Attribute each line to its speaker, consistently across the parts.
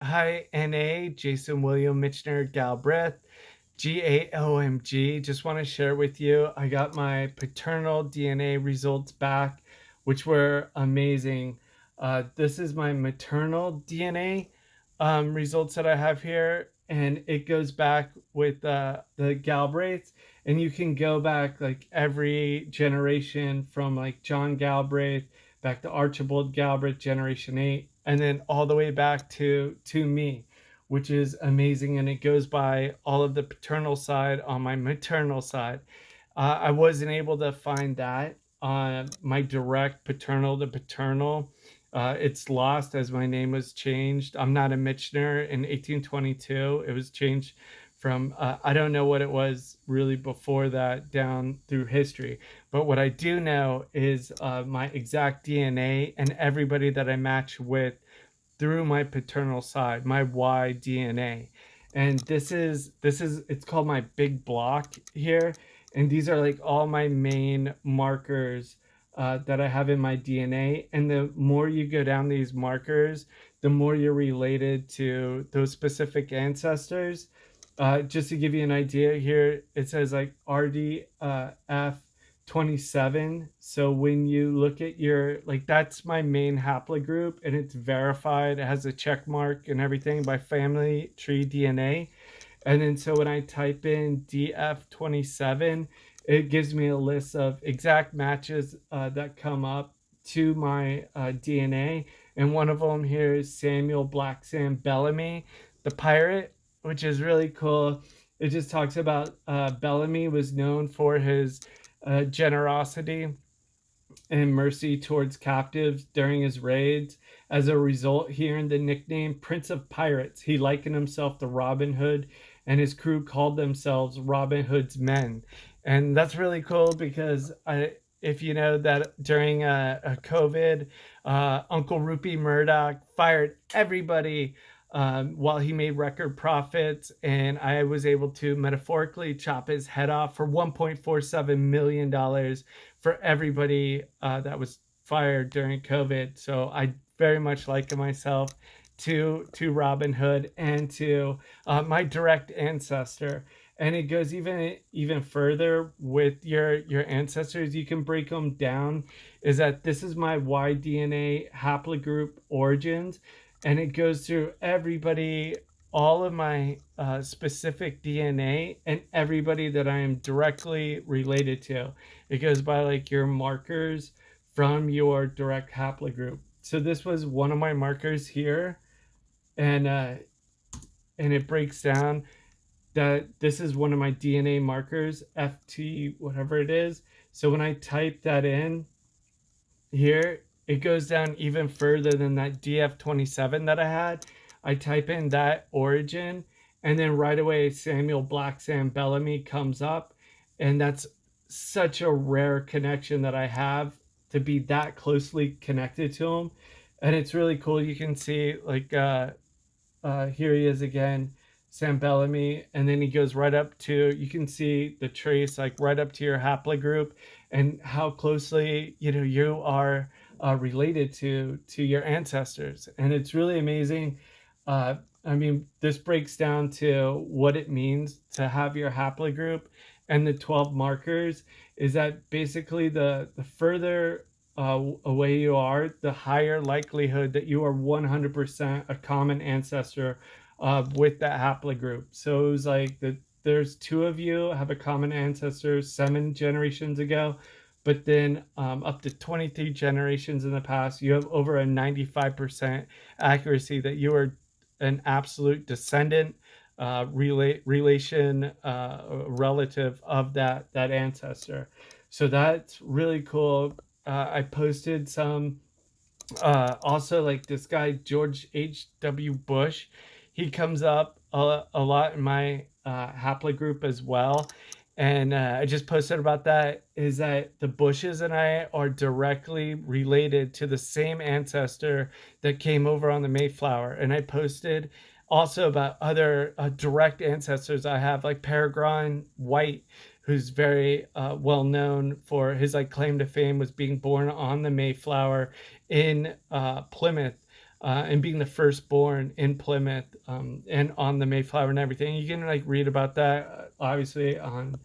Speaker 1: Hi, NA, Jason William Mitchiner Galbraith, GAOMG. Just want to share with you, I got my paternal DNA results back, which were amazing. This is my maternal DNA results that I have here, and it goes back with the Galbraiths, and you can go back like every generation from like John Galbraith back to Archibald Galbraith, Generation 8, and then all the way back to me, which is amazing. And it goes by all of the paternal side on my maternal side. I wasn't able to find that on my direct paternal to paternal. It's lost as my name was changed. I'm not a Mitchiner in 1822. It was changed from, I don't know what it was really before that down through history. But what I do know is my exact DNA and everybody that I match with through my paternal side, my Y DNA. And this is it's called my big block here. And these are like all my main markers that I have in my DNA. And the more you go down these markers, the more you're related to those specific ancestors. Just to give you an idea here, it says like RDF 27. So when you look at your, like, that's my main haplogroup and it's verified. It has a check mark and everything by Family Tree DNA. And then so when I type in DF27, it gives me a list of exact matches that come up to my DNA. And one of them here is Samuel Black Sam Bellamy, the pirate, which is really cool. It just talks about Bellamy was known for his generosity and mercy towards captives during his raids. As a result, he earned the nickname Prince of Pirates. He likened himself to Robin Hood, and his crew called themselves Robin Hood's Men. And that's really cool because if you know that during a COVID, Uncle Rupe Murdoch fired everybody while he made record profits, and I was able to metaphorically chop his head off for $1.47 million for everybody that was fired during COVID. So I very much liken myself to Robin Hood and to my direct ancestor. And it goes even further with your ancestors. You can break them down. Is that this is my Y DNA haplogroup origins, and it goes through everybody, all of my specific DNA, and everybody that I am directly related to. It goes by like your markers from your direct haplogroup. So this was one of my markers here, and it breaks down that this is one of my DNA markers, FT whatever it is. So when I type that in here, it goes down even further than that DF27 that I had. I type in that origin, and then right away Samuel Black Sam Bellamy comes up, and that's such a rare connection that I have to be that closely connected to him. And it's really cool. You can see like here he is again, Sam Bellamy, and then he goes right up to, you can see the trace like right up to your haplogroup and how closely you are related to your ancestors. And it's really amazing. I mean, this breaks down to what it means to have your haplogroup, and the 12 markers is that basically the further away you are, the higher likelihood that you are 100% a common ancestor with that haplogroup. So it was like there's two of you have a common ancestor 7 generations ago, but then up to 23 generations in the past, you have over a 95% accuracy that you are an absolute descendant, relation, relative of that ancestor. So that's really cool. I posted some also like this guy George H.W. Bush. He comes up a lot in my haplogroup as well. And I just posted about that, is that the Bushes and I are directly related to the same ancestor that came over on the Mayflower. And I posted also about other direct ancestors I have, like Peregrine White, who's very well known for his like claim to fame was being born on the Mayflower in Plymouth. and being the firstborn in Plymouth, and on the Mayflower and everything. You can like read about that, obviously on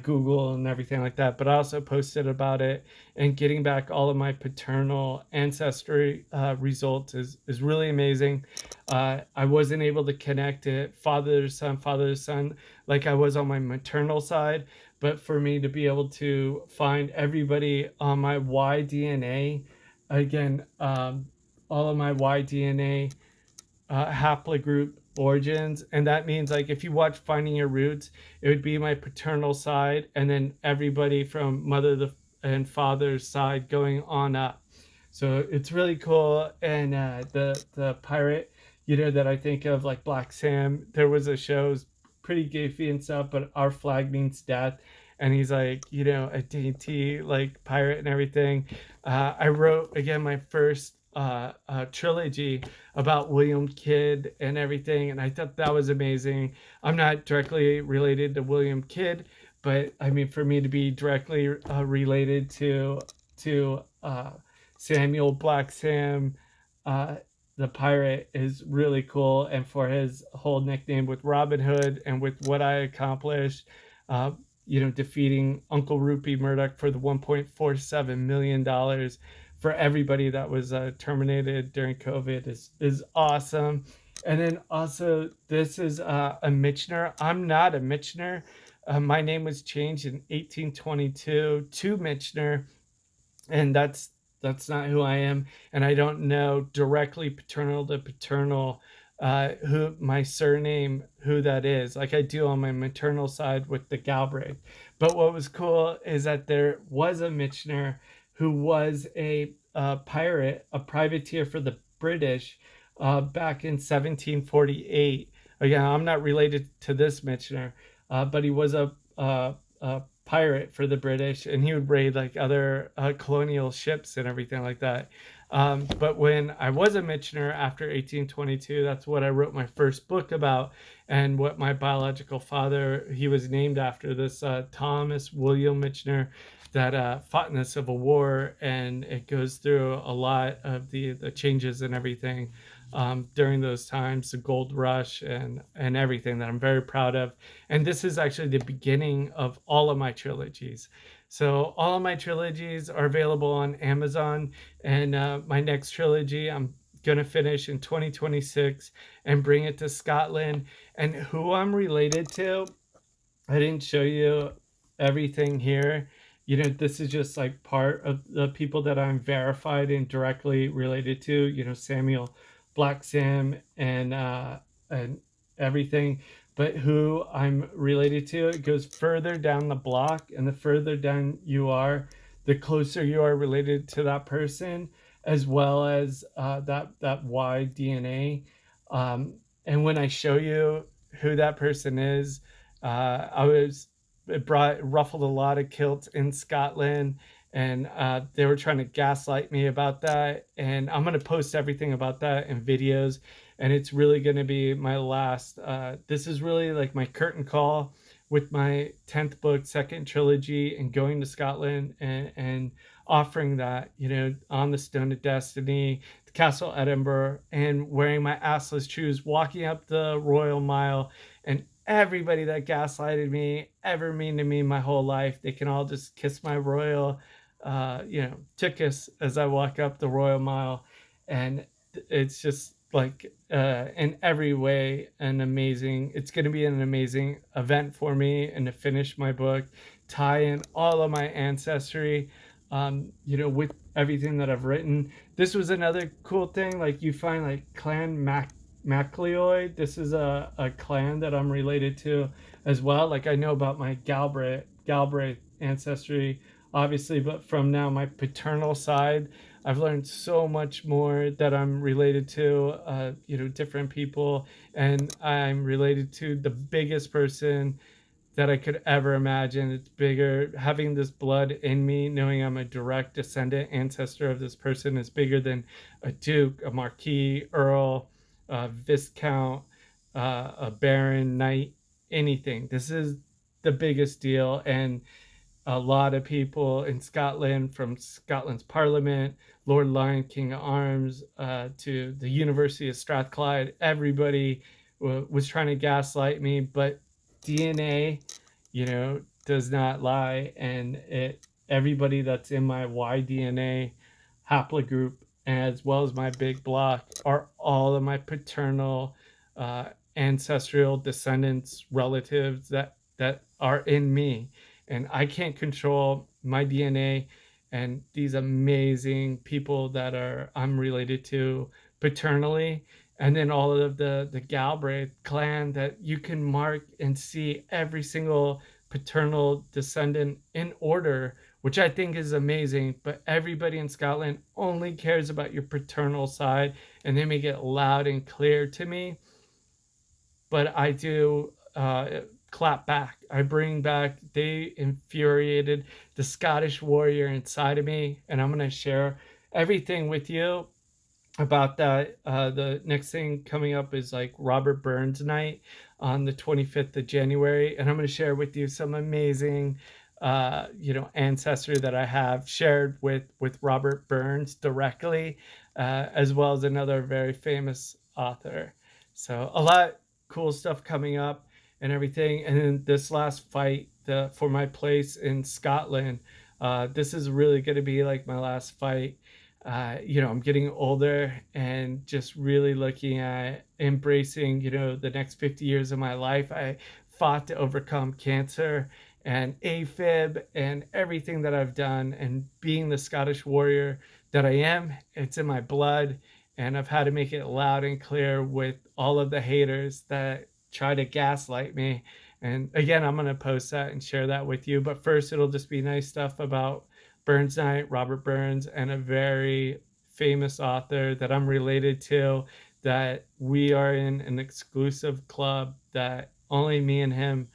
Speaker 1: Google and everything like that. But I also posted about it, and getting back all of my paternal ancestry results is really amazing. I wasn't able to connect it father to son, like I was on my maternal side. But for me to be able to find everybody on my Y DNA, again, all of my Y DNA haplogroup origins, and that means like if you watch Finding Your Roots, it would be my paternal side, and then everybody from and father's side going on up. So it's really cool. And the pirate, that I think of, like Black Sam, there was a show, it was pretty goofy and stuff, but our flag means death. And he's like, a dainty like pirate and everything. I wrote again my first trilogy about William Kidd and everything, and I thought that was amazing. I'm not directly related to William Kidd, but I mean, for me to be directly related to Samuel Black Sam, uh, the pirate, is really cool. And for his whole nickname with Robin Hood and with what I accomplished, uh, defeating Uncle Rupe Murdoch for the $1.47 million for everybody that was terminated during COVID is awesome. And then also, this is a Mitchiner. I'm not a Mitchiner. My name was changed in 1822 to Mitchiner, and that's not who I am. And I don't know directly paternal to paternal who my surname, who that is, like I do on my maternal side with the Galbraith. But what was cool is that there was a Mitchiner who was a pirate, a privateer for the British back in 1748. Again, I'm not related to this Mitchiner, but he was a pirate for the British, and he would raid like other colonial ships and everything like that. But when I was a Mitchiner after 1822, that's what I wrote my first book about, and what my biological father, he was named after this Thomas William Mitchiner that fought in the Civil War, and it goes through a lot of the changes and everything during those times, the gold rush and everything that I'm very proud of. And this is actually the beginning of all of my trilogies. So all of my trilogies are available on Amazon, and my next trilogy I'm gonna finish in 2026 and bring it to Scotland. And who I'm related to, I didn't show you everything here. This is just like part of the people that I'm verified and directly related to, Samuel Black Sam and everything. But who I'm related to, it goes further down the block, and the further down you are, the closer you are related to that person, as well as that Y DNA. And when I show you who that person is, it ruffled a lot of kilts in Scotland, and they were trying to gaslight me about that. And I'm going to post everything about that in videos, and it's really going to be my last. This is really like my curtain call with my 10th book, second trilogy, and going to Scotland and offering that, on the Stone of Destiny, the Castle Edinburgh, and wearing my assless shoes, walking up the Royal Mile, and everybody that gaslighted me, ever mean to me my whole life, they can all just kiss my royal, tuchus as I walk up the Royal Mile. And it's just like in every way it's going to be an amazing event for me, and to finish my book, tie in all of my ancestry, with everything that I've written. This was another cool thing, like you find like clan MacLeod. This is a clan that I'm related to as well. Like I know about my Galbraith ancestry, obviously, but from now my paternal side, I've learned so much more that I'm related to, different people, and I'm related to the biggest person that I could ever imagine. It's bigger. Having this blood in me, knowing I'm a direct descendant, ancestor of this person, is bigger than a duke, a marquis, earl, viscount, a baron, knight, anything. This is the biggest deal. And a lot of people in Scotland, from Scotland's Parliament, Lord Lion, King of Arms, to the University of Strathclyde. Everybody was trying to gaslight me, but DNA, does not lie, and everybody that's in my Y-DNA haplogroup, as well as my big block, are all of my paternal uh, ancestral descendants, relatives that are in me, and I can't control my DNA and these amazing people that I'm related to paternally, and then all of the Galbraith clan that you can mark and see every single paternal descendant in order, which I think is amazing. But everybody in Scotland only cares about your paternal side, and they make it loud and clear to me. But I do clap back. I bring back, they infuriated the Scottish warrior inside of me, and I'm going to share everything with you about that. The next thing coming up is like Robert Burns Night on the 25th of January, and I'm going to share with you some amazing, ancestry that I have shared with Robert Burns directly, as well as another very famous author. So a lot cool stuff coming up and everything. And then this last fight for my place in Scotland, this is really going to be like my last fight. I'm getting older and just really looking at embracing, the next 50 years of my life. I fought to overcome cancer and AFib and everything that I've done. And being the Scottish warrior that I am, it's in my blood. And I've had to make it loud and clear with all of the haters that try to gaslight me. And again, I'm going to post that and share that with you. But first, it'll just be nice stuff about Burns Night, Robert Burns, and a very famous author that I'm related to, that we are in an exclusive club that only me and him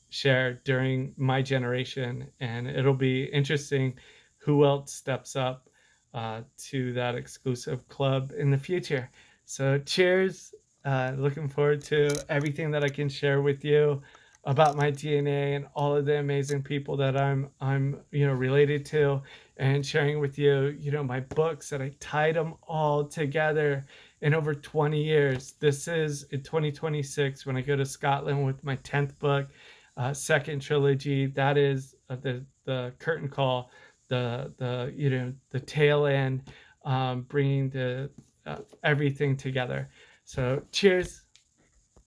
Speaker 1: share during my generation. And it'll be interesting who else steps up to that exclusive club in the future. So cheers. Looking forward to everything that I can share with you about my DNA and all of the amazing people that I'm related to, and sharing with you, my books that I tied them all together in over 20 years. This is in 2026 when I go to Scotland with my 10th book, second trilogy. That is the curtain call, the tail end, bringing the everything together. So cheers.